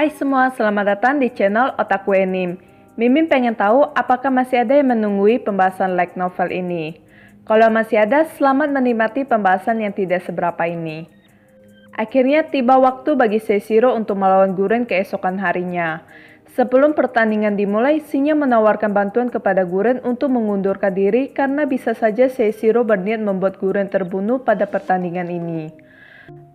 Hai semua, selamat datang di channel Otaku Anime. Mimin pengen tahu apakah masih ada yang menunggui pembahasan light novel ini. Kalau masih ada, selamat menikmati pembahasan yang tidak seberapa ini. Akhirnya tiba waktu bagi Seishiro untuk melawan Guren keesokan harinya. Sebelum pertandingan dimulai, Shinya menawarkan bantuan kepada Guren untuk mengundurkan diri karena bisa saja Seishiro berniat membuat Guren terbunuh pada pertandingan ini.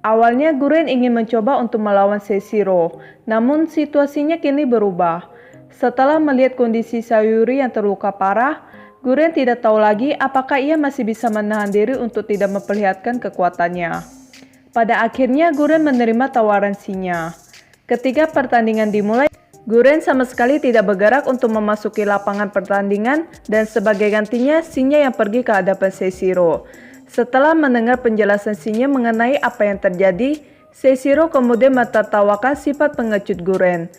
Awalnya Guren ingin mencoba untuk melawan Seishiro, namun situasinya kini berubah. Setelah melihat kondisi Sayuri yang terluka parah, Guren tidak tahu lagi apakah ia masih bisa menahan diri untuk tidak memperlihatkan kekuatannya. Pada akhirnya Guren menerima tawaran Shinya. Ketika pertandingan dimulai, Guren sama sekali tidak bergerak untuk memasuki lapangan pertandingan dan sebagai gantinya Shinya yang pergi ke hadapan Seishiro. Setelah mendengar penjelasan Shinya mengenai apa yang terjadi, Seishiro kemudian menertawakan sifat pengecut Guren.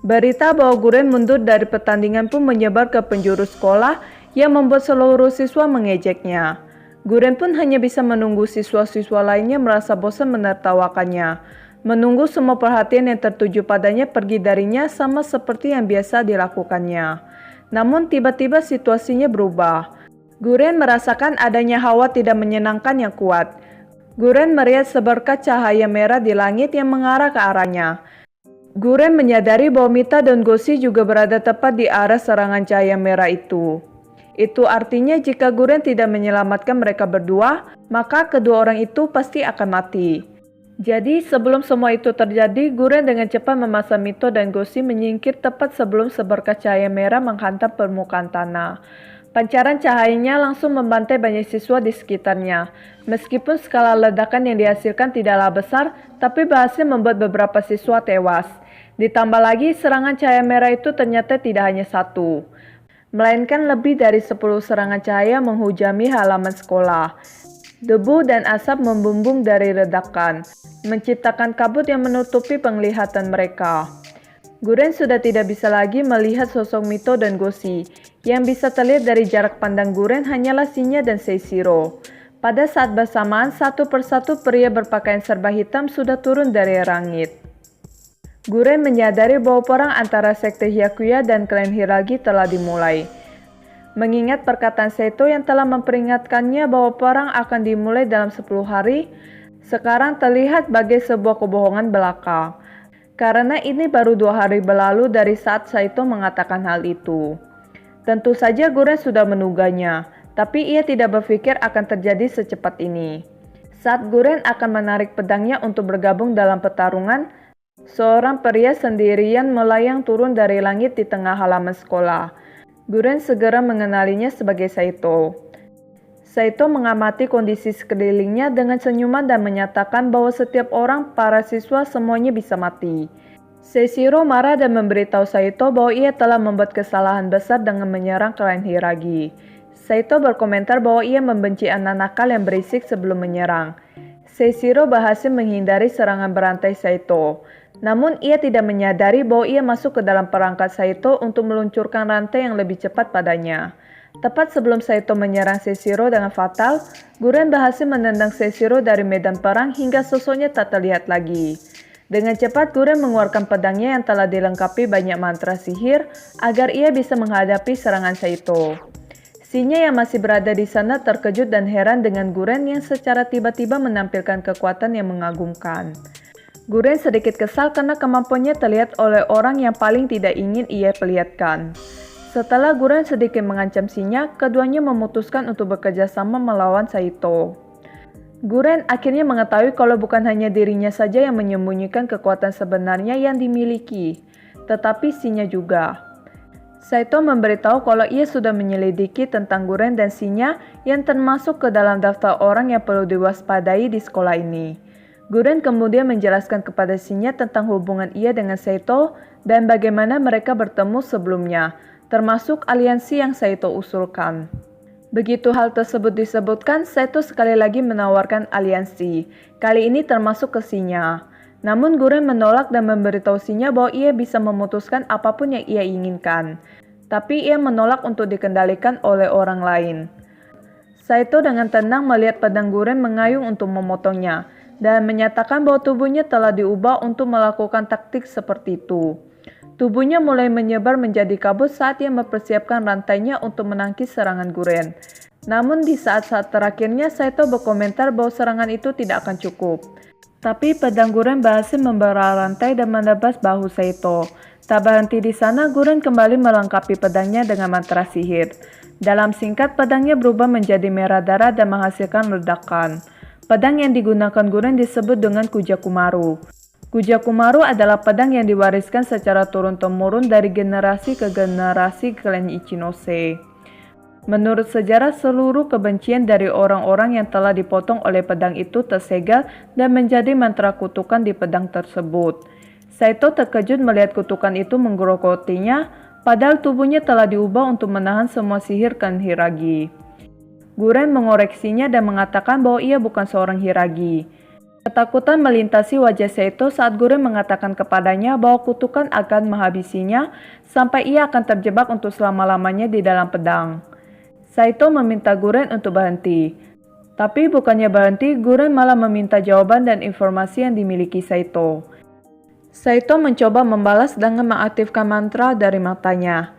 Berita bahwa Guren mundur dari pertandingan pun menyebar ke penjuru sekolah yang membuat seluruh siswa mengejeknya. Guren pun hanya bisa menunggu siswa-siswa lainnya merasa bosan menertawakannya. Menunggu semua perhatian yang tertuju padanya pergi darinya sama seperti yang biasa dilakukannya. Namun tiba-tiba situasinya berubah. Guren merasakan adanya hawa tidak menyenangkan yang kuat. Guren melihat seberkas cahaya merah di langit yang mengarah ke arahnya. Guren menyadari bahwa Mita dan Goshi juga berada tepat di arah serangan cahaya merah itu. Itu artinya jika Guren tidak menyelamatkan mereka berdua, maka kedua orang itu pasti akan mati. Jadi sebelum semua itu terjadi, Guren dengan cepat memasang Mito dan Goshi menyingkir tepat sebelum seberkas cahaya merah menghantam permukaan tanah. Pancaran cahayanya langsung membantai banyak siswa di sekitarnya. Meskipun skala ledakan yang dihasilkan tidaklah besar, tapi berhasil membuat beberapa siswa tewas. Ditambah lagi, serangan cahaya merah itu ternyata tidak hanya satu, melainkan lebih dari 10 serangan cahaya menghujami halaman sekolah. Debu dan asap membumbung dari ledakan, menciptakan kabut yang menutupi penglihatan mereka. Guren sudah tidak bisa lagi melihat sosok Mito dan Goshi. Yang bisa terlihat dari jarak pandang Guren hanyalah Shinya dan Seishiro. Pada saat bersamaan, satu persatu pria berpakaian serba hitam sudah turun dari langit. Guren menyadari bahwa perang antara sekte Hyakuya dan klan Hiragi telah dimulai. Mengingat perkataan Seito yang telah memperingatkannya bahwa perang akan dimulai dalam 10 hari, sekarang terlihat bagai sebuah kebohongan belaka. Karena ini baru 2 hari berlalu dari saat Saito mengatakan hal itu. Tentu saja Guren sudah menuganya, tapi ia tidak berpikir akan terjadi secepat ini. Saat Guren akan menarik pedangnya untuk bergabung dalam pertarungan, seorang pria sendirian melayang turun dari langit di tengah halaman sekolah. Guren segera mengenalinya sebagai Saito. Saito mengamati kondisi sekelilingnya dengan senyuman dan menyatakan bahwa setiap orang para siswa semuanya bisa mati. Seishiro marah dan memberitahu Saito bahwa ia telah membuat kesalahan besar dengan menyerang klan Hiragi. Saito berkomentar bahwa ia membenci anak nakal yang berisik sebelum menyerang. Seishiro berhasil menghindari serangan berantai Saito. Namun ia tidak menyadari bahwa ia masuk ke dalam perangkat Saito untuk meluncurkan rantai yang lebih cepat padanya. Tepat sebelum Saito menyerang Seishiro dengan fatal, Guren berhasil menendang Seishiro dari medan perang hingga sosoknya tak terlihat lagi. Dengan cepat Guren mengeluarkan pedangnya yang telah dilengkapi banyak mantra sihir agar ia bisa menghadapi serangan Saito. Shinya yang masih berada di sana terkejut dan heran dengan Guren yang secara tiba-tiba menampilkan kekuatan yang mengagumkan. Guren sedikit kesal karena kemampuannya terlihat oleh orang yang paling tidak ingin ia perlihatkan. Setelah Guren sedikit mengancam Shinya, keduanya memutuskan untuk bekerja sama melawan Saito. Guren akhirnya mengetahui kalau bukan hanya dirinya saja yang menyembunyikan kekuatan sebenarnya yang dimiliki, tetapi Shinya juga. Saito memberitahu kalau ia sudah menyelidiki tentang Guren dan Shinya yang termasuk ke dalam daftar orang yang perlu diwaspadai di sekolah ini. Guren kemudian menjelaskan kepada Shinya tentang hubungan ia dengan Saito dan bagaimana mereka bertemu sebelumnya, termasuk aliansi yang Saito usulkan. Begitu hal tersebut disebutkan, Saito sekali lagi menawarkan aliansi, kali ini termasuk ke Shinya. Namun Guren menolak dan memberitahu Shinya bahwa ia bisa memutuskan apapun yang ia inginkan, tapi ia menolak untuk dikendalikan oleh orang lain. Saito dengan tenang melihat pedang Guren mengayung untuk memotongnya. dan menyatakan bahwa tubuhnya telah diubah untuk melakukan taktik seperti itu. Tubuhnya mulai menyebar menjadi kabut saat ia mempersiapkan rantainya untuk menangkis serangan Guren. Namun di saat-saat terakhirnya Saito berkomentar bahwa serangan itu tidak akan cukup. Tapi pedang Guren berhasil membara rantai dan menebas bahu Saito. Tak berhenti di sana, Guren kembali melengkapi pedangnya dengan mantra sihir. Dalam singkat, pedangnya berubah menjadi merah darah dan menghasilkan ledakan. Pedang yang digunakan Guren disebut dengan Kujakumaru. Kujakumaru adalah pedang yang diwariskan secara turun-temurun dari generasi ke generasi klan Ichinose. Menurut sejarah, seluruh kebencian dari orang-orang yang telah dipotong oleh pedang itu tersegel dan menjadi mantra kutukan di pedang tersebut. Saito terkejut melihat kutukan itu menggerogotinya, padahal tubuhnya telah diubah untuk menahan semua sihir klan Hiragi. Guren mengoreksinya dan mengatakan bahwa ia bukan seorang Hiragi. Ketakutan melintasi wajah Saito saat Guren mengatakan kepadanya bahwa kutukan akan menghabisinya sampai ia akan terjebak untuk selama-lamanya di dalam pedang. Saito meminta Guren untuk berhenti. Tapi bukannya berhenti, Guren malah meminta jawaban dan informasi yang dimiliki Saito. Saito mencoba membalas dengan mengaktifkan mantra dari matanya.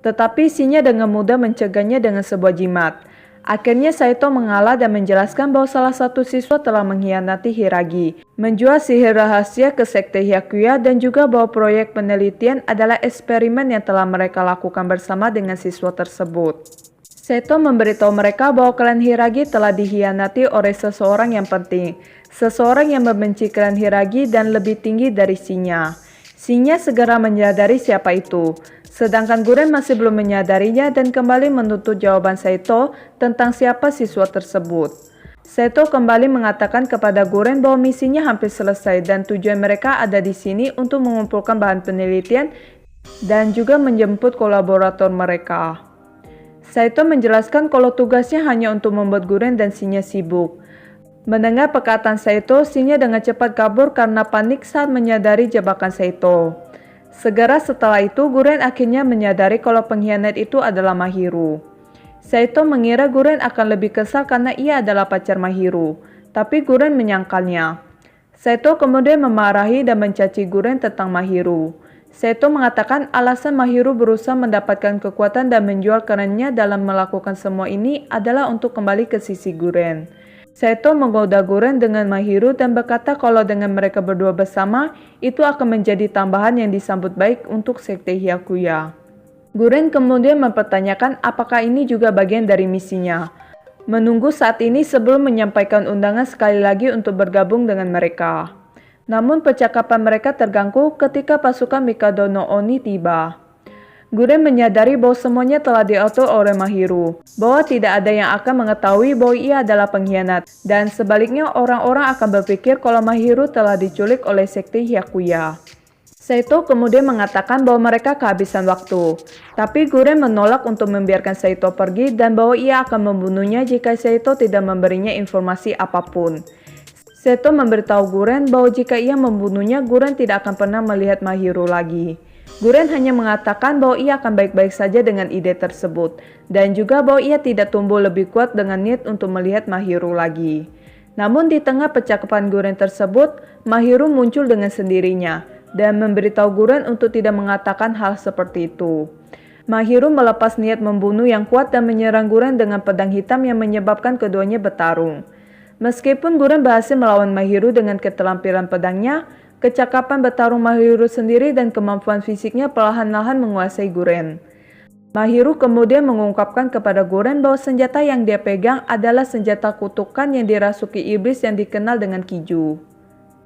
Tetapi Shinya dengan mudah mencegahnya dengan sebuah jimat. Akhirnya Saito mengalah dan menjelaskan bahwa salah satu siswa telah mengkhianati Hiragi, menjual sihir rahasia ke sekte Hyakuya dan juga bahwa proyek penelitian adalah eksperimen yang telah mereka lakukan bersama dengan siswa tersebut. Saito memberitahu mereka bahwa klan Hiragi telah dikhianati oleh seseorang yang penting, seseorang yang membenci klan Hiragi dan lebih tinggi dari Shinya. Shinya segera menyadari siapa itu. Sedangkan Guren masih belum menyadarinya dan kembali menuntut jawaban Saito tentang siapa siswa tersebut. Saito kembali mengatakan kepada Guren bahwa misinya hampir selesai dan tujuan mereka ada di sini untuk mengumpulkan bahan penelitian dan juga menjemput kolaborator mereka. Saito menjelaskan kalau tugasnya hanya untuk membuat Guren dan Shinya sibuk. Mendengar perkataan Saito, Shinya dengan cepat kabur karena panik saat menyadari jebakan Saito. Segera setelah itu, Guren akhirnya menyadari kalau pengkhianat itu adalah Mahiru. Saito mengira Guren akan lebih kesal karena ia adalah pacar Mahiru, tapi Guren menyangkalnya. Saito kemudian memarahi dan mencaci Guren tentang Mahiru. Saito mengatakan alasan Mahiru berusaha mendapatkan kekuatan dan menjual kerennya dalam melakukan semua ini adalah untuk kembali ke sisi Guren. Saito menggoda Guren dengan Mahiru dan berkata kalau dengan mereka berdua bersama, itu akan menjadi tambahan yang disambut baik untuk sekte Hyakuya. Guren kemudian mempertanyakan apakah ini juga bagian dari misinya. Menunggu saat ini sebelum menyampaikan undangan sekali lagi untuk bergabung dengan mereka. Namun percakapan mereka terganggu ketika pasukan Mikado no Oni tiba. Guren menyadari bahwa semuanya telah diatur oleh Mahiru, bahwa tidak ada yang akan mengetahui bahwa ia adalah pengkhianat, dan sebaliknya orang-orang akan berpikir kalau Mahiru telah diculik oleh sekte Hyakuya. Saito kemudian mengatakan bahwa mereka kehabisan waktu, tapi Guren menolak untuk membiarkan Saito pergi dan bahwa ia akan membunuhnya jika Saito tidak memberinya informasi apapun. Saito memberitahu Guren bahwa jika ia membunuhnya, Guren tidak akan pernah melihat Mahiru lagi. Guren hanya mengatakan bahwa ia akan baik-baik saja dengan ide tersebut, dan juga bahwa ia tidak tumbuh lebih kuat dengan niat untuk melihat Mahiru lagi. Namun di tengah percakapan Guren tersebut, Mahiru muncul dengan sendirinya, dan memberitahu Guren untuk tidak mengatakan hal seperti itu. Mahiru melepas niat membunuh yang kuat dan menyerang Guren dengan pedang hitam yang menyebabkan keduanya bertarung. Meskipun Guren berhasil melawan Mahiru dengan keterampilan pedangnya, kecakapan bertarung Mahiru sendiri dan kemampuan fisiknya perlahan-lahan menguasai Guren. Mahiru kemudian mengungkapkan kepada Guren bahwa senjata yang dia pegang adalah senjata kutukan yang dirasuki iblis yang dikenal dengan Kiju.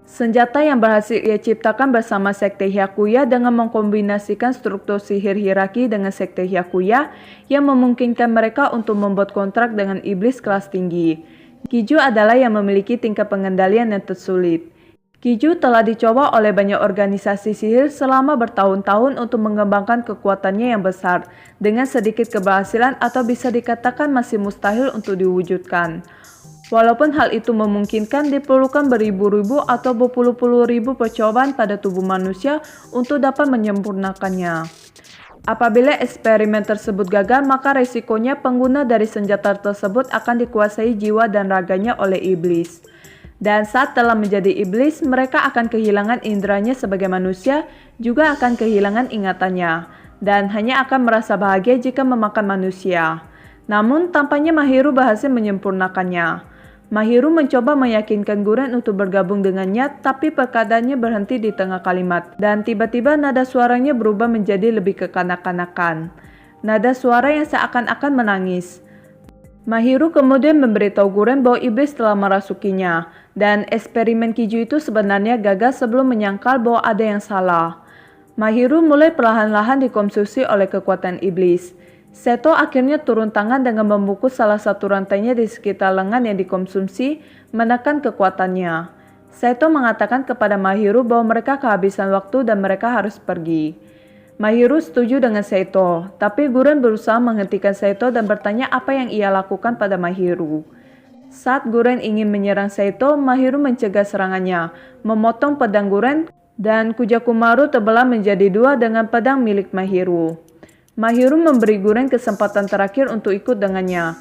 Senjata yang berhasil ia ciptakan bersama sekte Hyakuya dengan mengkombinasikan struktur sihir hierarki dengan sekte Hyakuya yang memungkinkan mereka untuk membuat kontrak dengan iblis kelas tinggi. Kiju adalah yang memiliki tingkat pengendalian yang tersulit. Kiju telah dicoba oleh banyak organisasi sihir selama bertahun-tahun untuk mengembangkan kekuatannya yang besar, dengan sedikit keberhasilan atau bisa dikatakan masih mustahil untuk diwujudkan. Walaupun hal itu memungkinkan, diperlukan beribu-ribu atau berpuluh-puluh ribu percobaan pada tubuh manusia untuk dapat menyempurnakannya. Apabila eksperimen tersebut gagal, maka resikonya pengguna dari senjata tersebut akan dikuasai jiwa dan raganya oleh iblis. Dan saat telah menjadi iblis, mereka akan kehilangan inderanya sebagai manusia, juga akan kehilangan ingatannya, dan hanya akan merasa bahagia jika memakan manusia. Namun, tampaknya Mahiru berhasil menyempurnakannya. Mahiru mencoba meyakinkan Guren untuk bergabung dengannya, tapi perkataannya berhenti di tengah kalimat, dan tiba-tiba nada suaranya berubah menjadi lebih kekanak-kanakan. Nada suara yang seakan-akan menangis. Mahiru kemudian memberitahu Guren bahwa iblis telah merasukinya, dan eksperimen Kiju itu sebenarnya gagal sebelum menyangkal bahwa ada yang salah. Mahiru mulai perlahan-lahan dikonsumsi oleh kekuatan iblis. Seto akhirnya turun tangan dengan membungkus salah satu rantainya di sekitar lengan yang dikonsumsi, menekan kekuatannya. Seto mengatakan kepada Mahiru bahwa mereka kehabisan waktu dan mereka harus pergi. Mahiru setuju dengan Seto, tapi Guren berusaha menghentikan Seto dan bertanya apa yang ia lakukan pada Mahiru. Saat Guren ingin menyerang Seto, Mahiru mencegah serangannya, memotong pedang Guren, dan Kujakumaru terbelah menjadi dua dengan pedang milik Mahiru. Mahiru memberi Guren kesempatan terakhir untuk ikut dengannya.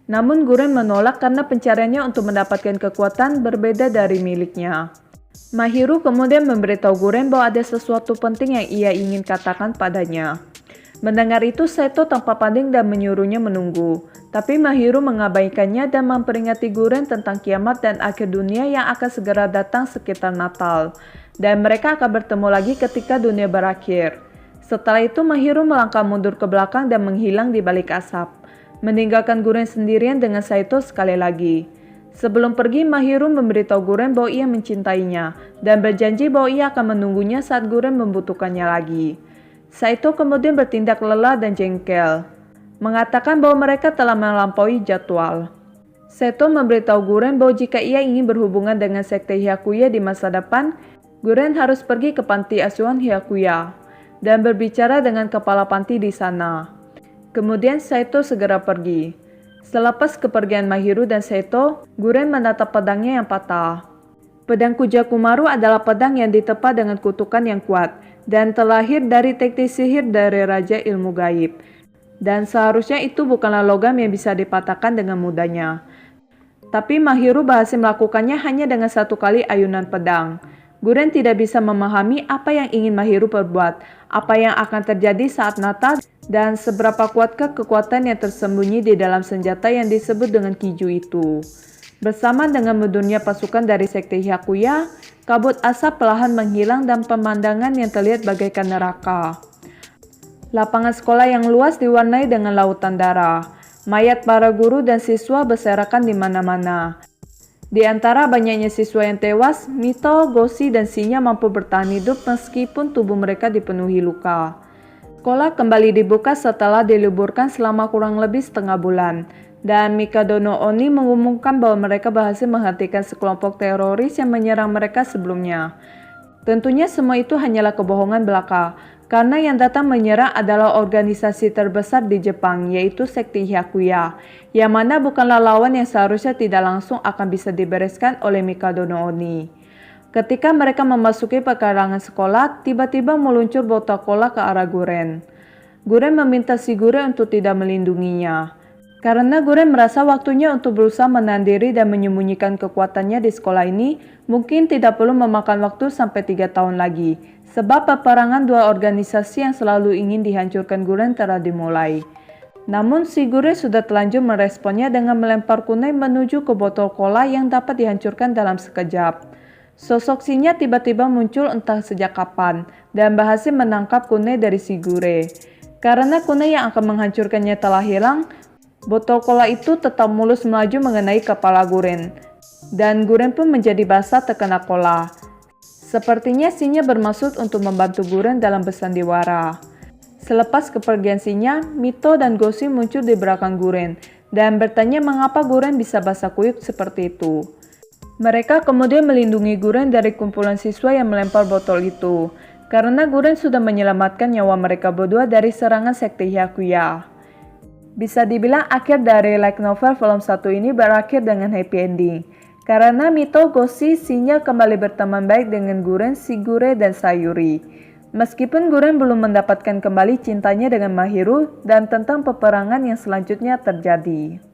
Namun Guren menolak karena pencariannya untuk mendapatkan kekuatan berbeda dari miliknya. Mahiru kemudian memberitahu Guren bahwa ada sesuatu penting yang ia ingin katakan padanya. Mendengar itu, Seto tanpa pandang dan menyuruhnya menunggu. Tapi Mahiru mengabaikannya dan memperingati Guren tentang kiamat dan akhir dunia yang akan segera datang sekitar Natal. Dan mereka akan bertemu lagi ketika dunia berakhir. Setelah itu Mahiru melangkah mundur ke belakang dan menghilang di balik asap, meninggalkan Guren sendirian dengan Saito sekali lagi. Sebelum pergi, Mahiru memberitahu Guren bahwa ia mencintainya dan berjanji bahwa ia akan menunggunya saat Guren membutuhkannya lagi. Saito kemudian bertindak lelah dan jengkel, mengatakan bahwa mereka telah melampaui jadwal. Seto memberitahu Guren bahwa jika ia ingin berhubungan dengan sekte Hyakuya di masa depan, Guren harus pergi ke panti asuhan Hyakuya dan berbicara dengan kepala panti di sana. Kemudian Saito segera pergi. Selepas kepergian Mahiru dan Saito, Guren menatap pedangnya yang patah. Pedang Kujakumaru adalah pedang yang ditepa dengan kutukan yang kuat dan terlahir dari teknik sihir dari Raja Ilmu Gaib. Dan seharusnya itu bukanlah logam yang bisa dipatahkan dengan mudahnya. Tapi Mahiru berhasil melakukannya hanya dengan satu kali ayunan pedang. Guren tidak bisa memahami apa yang ingin Mahiru perbuat, apa yang akan terjadi saat Natal, dan seberapa kuatkah kekuatan yang tersembunyi di dalam senjata yang disebut dengan Kiju itu. Bersama dengan mundurnya pasukan dari sekte Hyakuya, kabut asap perlahan menghilang dan pemandangan yang terlihat bagaikan neraka. Lapangan sekolah yang luas diwarnai dengan lautan darah. Mayat para guru dan siswa berserakan di mana-mana. Di antara banyaknya siswa yang tewas, Mito, Goshi, dan Shinya mampu bertahan hidup meskipun tubuh mereka dipenuhi luka. Sekolah kembali dibuka setelah diliburkan selama kurang lebih setengah bulan, dan Mikado no Oni mengumumkan bahwa mereka berhasil menghentikan sekelompok teroris yang menyerang mereka sebelumnya. Tentunya semua itu hanyalah kebohongan belaka, karena yang datang menyerang adalah organisasi terbesar di Jepang, yaitu sekte Hyakuya, yang mana bukanlah lawan yang seharusnya tidak langsung akan bisa dibereskan oleh Mikado no Oni. Ketika mereka memasuki pekarangan sekolah, tiba-tiba meluncur botol cola ke arah Guren. Guren meminta Shigure untuk tidak melindunginya. Karena Guren merasa waktunya untuk berusaha menahan diri dan menyembunyikan kekuatannya di sekolah ini mungkin tidak perlu memakan waktu sampai 3 tahun lagi. Sebab peperangan dua organisasi yang selalu ingin dihancurkan Guren telah dimulai. Namun Shigure sudah terlanjur meresponnya dengan melempar kunai menuju ke botol cola yang dapat dihancurkan dalam sekejap. Sosok Shinya tiba-tiba muncul entah sejak kapan dan berhasil menangkap kunai dari Shigure. Karena kunai yang akan menghancurkannya telah hilang, botol cola itu tetap mulus melaju mengenai kepala Guren. Dan Guren pun menjadi basah terkena cola. Sepertinya Shinya bermaksud untuk membantu Guren dalam bersandiwara. Selepas kepergian Shinya, Mito dan Goshi muncul di belakang Guren dan bertanya mengapa Guren bisa basah kuyup seperti itu. Mereka kemudian melindungi Guren dari kumpulan siswa yang melempar botol itu, karena Guren sudah menyelamatkan nyawa mereka berdua dari serangan sekte Hyakuya. Bisa dibilang akhir dari light novel volume 1 ini berakhir dengan happy ending. Karena Mito, Goshi, Shinya kembali berteman baik dengan Guren, Shigure, dan Sayuri. Meskipun Guren belum mendapatkan kembali cintanya dengan Mahiru dan tentang peperangan yang selanjutnya terjadi.